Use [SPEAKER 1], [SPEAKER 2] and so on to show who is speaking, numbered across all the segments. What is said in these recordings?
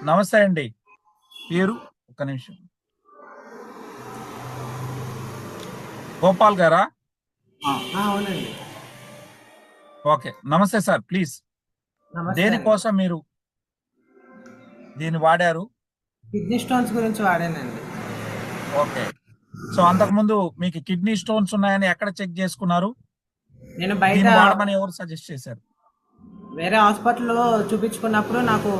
[SPEAKER 1] నమస్తే అండి. పేరు ఒక్క నిమిషం. గోపాల్ గారా?
[SPEAKER 2] అవునండి.
[SPEAKER 1] ఓకే. నమస్తే సార్. ప్లీజ్.
[SPEAKER 2] నమస్తే అండి.
[SPEAKER 1] దేనికోసం మీరు దీన్ని వాడారు?
[SPEAKER 2] కిడ్నీ స్టోన్స్ గురించి వాడానండి.
[SPEAKER 1] ఓకే. సో అంతకుముందు మీకు కిడ్నీ స్టోన్స్ ఉన్నాయని ఎక్కడ చెక్ చేసుకున్నారు?
[SPEAKER 2] నేను బయట
[SPEAKER 1] దీన్ని వాడమని ఎవరు సజెస్ట్ చేశారు?
[SPEAKER 2] వేరే హాస్పిటల్‌లో చూపించుకున్నప్పుడు నాకు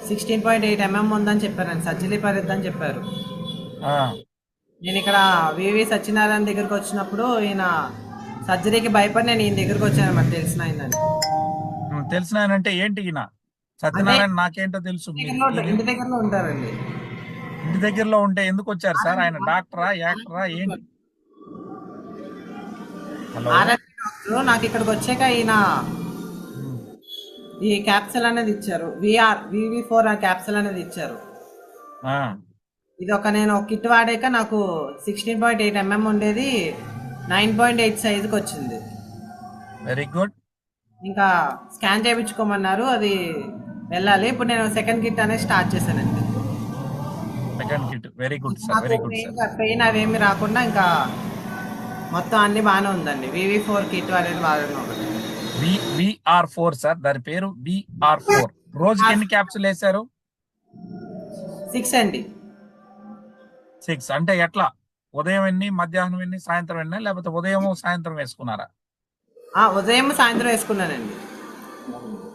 [SPEAKER 2] 16.8 ఉందని చెప్పారండి. సర్జరీ పరిద్దని చెప్పారు.
[SPEAKER 1] ఆ!
[SPEAKER 2] నేను ఇక్కడ వివి సత్యనారాయణ దగ్గరికి వచ్చినప్పుడు ఈయన సర్జరీకి భయపడి నేను ఈయన దగ్గరికి వచ్చానన్నమాట తెలిసిన ఆయనని.
[SPEAKER 1] తెలిసిన ఆయనంటే ఏంటి ఈయన?
[SPEAKER 2] అంటే
[SPEAKER 1] సత్యనారాయణ నాకేంటో తెలుసు.
[SPEAKER 2] ఇంటి దగ్గరలో ఉంటారండి.
[SPEAKER 1] ఇంటి దగ్గరలో ఉంటే ఎందుకు వచ్చారు సార్? ఆయన డాక్టరా? యాక్టరా? ఏంటి? హలో.
[SPEAKER 2] ఆర్ఎంపీ డాక్టర్ నాకు ఇక్కడికి వచ్చాక ఈయన ఈ క్యాప్సూల్ అనేది ఇచ్చారు. వివి4 క్యాప్సూల్ అనేది ఇచ్చారు. ఇది నేను కిట్ వాడాక నాకు 16.8 ఉండేది 9.8 సైజుకి వచ్చింది.
[SPEAKER 1] Very good.
[SPEAKER 2] ఇంకా స్కాన్ చేయించుకోమన్నారు, అది వెళ్ళాలి. ఇప్పుడు నేను సెకండ్ కిట్ అనేది స్టార్ట్ చేశానండి.
[SPEAKER 1] Second kit. Very good sir. Very good sir.
[SPEAKER 2] Pain అవేమి రాకుండా ఇంకా మొత్తం అన్ని బాగానే ఉందండి. వివి4 కిట్ అనేది వాడడం ఒకటి.
[SPEAKER 1] VR4 సార్, దాని పేరు VR4. రోజుకి ఎన్ని క్యాప్సూల్ వేశారు?
[SPEAKER 2] 6 అండి.
[SPEAKER 1] 6 అంటే ఎట్లా? ఉదయం ఎన్ని, మధ్యాహ్నం ఎన్ని, సాయంత్రం ఎన్ని, లేకపోతే ఉదయం సాయంత్రం వేసుకున్నారా?
[SPEAKER 2] ఉదయం సాయంత్రం వేసుకున్నానండి.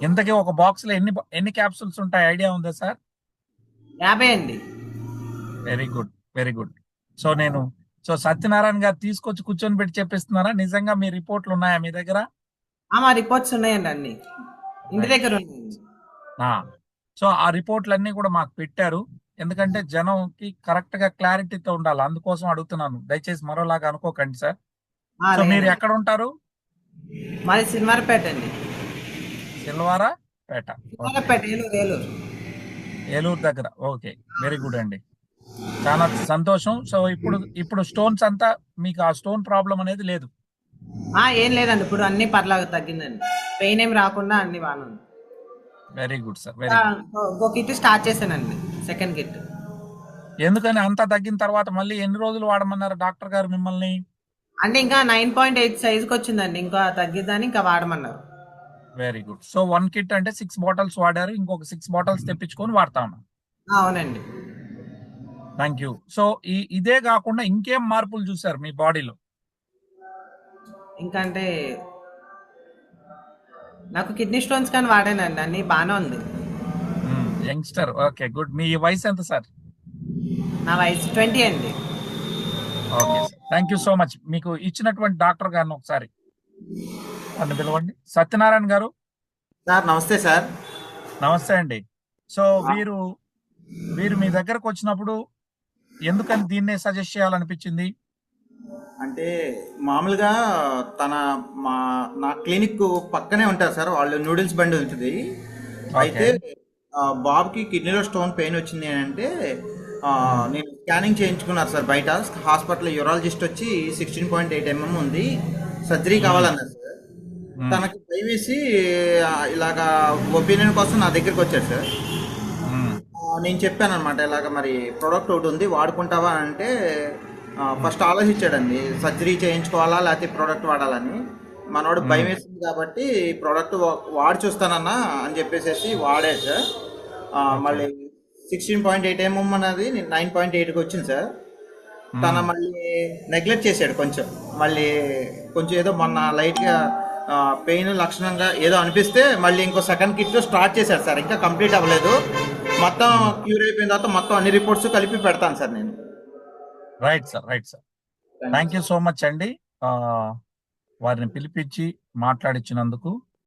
[SPEAKER 1] ఇంతకీ ఒక బాక్స్ లో ఎన్ని క్యాప్సూల్స్ ఉంటాయి ఐడియా ఉందా సార్?
[SPEAKER 2] 50 అండి.
[SPEAKER 1] Very good. Very good. So Satyanarayana గారు తీసుకొచ్చి కూర్చొని పెట్టి చెప్పిస్తున్నారా? నిజంగా మీ రిపోర్ట్లు ఉన్నాయా మీ దగ్గర?
[SPEAKER 2] మా రిపోర్ట్స్ ఉన్నాయండి, అన్ని ఇంటి దగ్గర ఉన్నాయండి.
[SPEAKER 1] సో ఆ రిపోర్ట్లన్నీ కూడా మాకు పెట్టారు. ఎందుకంటే జనంకి కరెక్ట్ గా క్లారిటీతో ఉండాలి, అందుకోసం అడుగుతున్నాను. దయచేసి మరోలాగా అనుకోకండి సార్. సో మీరు ఎక్కడ ఉంటారు?
[SPEAKER 2] మాది సిల్వారపేట అండి.
[SPEAKER 1] సిల్వారపేట, ఏలూరు దగ్గర. ఓకే, వెరీ గుడ్ అండి, చాలా సంతోషం. సో ఇప్పుడు స్టోన్స్ అంతా మీకు ఆ స్టోన్ ప్రాబ్లం అనేది లేదు?
[SPEAKER 2] ఏం లేదండి, ఇప్పుడు అన్ని పర్లాగా తగ్గిందండి. పెయిన్ ఏం రాకుండా అన్ని బాగా ఉంది.
[SPEAKER 1] Very good sir. Very good.
[SPEAKER 2] ఒక కిట్ స్టార్ట్ చేశానండి, సెకండ్ కిట్.
[SPEAKER 1] ఎందుకని అంతా తగ్గిన తర్వాత మళ్ళీ ఎన్ని రోజులు వాడమన్నారు డాక్టర్ గారు మిమ్మల్ని?
[SPEAKER 2] అంటే ఇంకా 9.8 సైజుకి వచ్చిందండి, ఇంకా తగ్గిద్దని ఇంకా వాడమన్నారు.
[SPEAKER 1] Very good. సో 1 కిట్ అంటే 6 బాటిల్స్ వాడారు, ఇంకొక 6 బాటిల్స్ తెప్పించుకొని వాడతా ఉన్నాం.
[SPEAKER 2] అవునండి.
[SPEAKER 1] Thank you. సో ఇదే కాకుండా ఇంకేం మార్పులు చూసారు మీ బాడీలో?
[SPEAKER 2] ఇంకా అంటే నాకు కిడ్నీ స్టోన్స్ కానీ వాడానండి, అన్ని బాగానే ఉంది.
[SPEAKER 1] యంగ్స్టర్. Okay, good. మీ వయసు ఎంత సార్?
[SPEAKER 2] నా వయసు 20 అండి.
[SPEAKER 1] Okay sir, thank you so much. మీకు ఇచ్చినటువంటి డాక్టర్ గారిని ఒకసారి నన్ను పిలవండి. సత్యనారాయణ గారు
[SPEAKER 3] సార్. నమస్తే సార్.
[SPEAKER 1] నమస్తే అండి. సో వీరు మీ దగ్గరకు వచ్చినప్పుడు ఎందుకని దీన్నే సజెస్ట్ చేయాలనిపించింది?
[SPEAKER 3] అంటే మామూలుగా నా క్లినిక్ పక్కనే ఉంటారు సార్, వాళ్ళు నూడిల్స్ బండి ఉంటుంది. అయితే బాబుకి కిడ్నీలో స్టోన్ పెయిన్ వచ్చింది అని అంటే నేను స్కానింగ్ చేయించుకున్నారు సార్ బయట హాస్పిటల్. యూరాలజిస్ట్ వచ్చి 16.8 ఉంది, సర్జరీ కావాలన్నారు సార్. తనకి భయం వేసి ఇలాగా ఒపీనియన్ కోసం నా దగ్గరికి వచ్చారు సార్. నేను చెప్పాను అనమాట, ఇలాగ మరి ప్రోడక్ట్ ఒకటి ఉంది వాడుకుంటావా అంటే ఫస్ట్ ఆలోచించాడండి, సర్జరీ చేయించుకోవాలా లేకపోతే ప్రోడక్ట్ వాడాలని. మనోడు భయం వేసింది కాబట్టి ప్రోడక్ట్ వాడి చూస్తానన్నా అని చెప్పేసి వాడాడు సార్. మళ్ళీ 16.8 అనేది 9.8కి వచ్చింది సార్. తన మళ్ళీ నెగ్లెక్ట్ చేశాడు కొంచెం. మళ్ళీ కొంచెం ఏదో మొన్న లైట్గా పెయిన్ లక్షణంగా ఏదో అనిపిస్తే మళ్ళీ ఇంకో సెకండ్ కిట్ స్టార్ట్ చేశాడు సార్. ఇంకా కంప్లీట్ అవ్వలేదు, మొత్తం క్యూర్ అయిపోయిన తర్వాత మొత్తం అన్ని రిపోర్ట్స్ కలిపి పెడతాను సార్ నేను.
[SPEAKER 1] Right sir. Right sir. Thank you so much అండి, వారిని పిలిపించి మాట్లాడించినందుకు.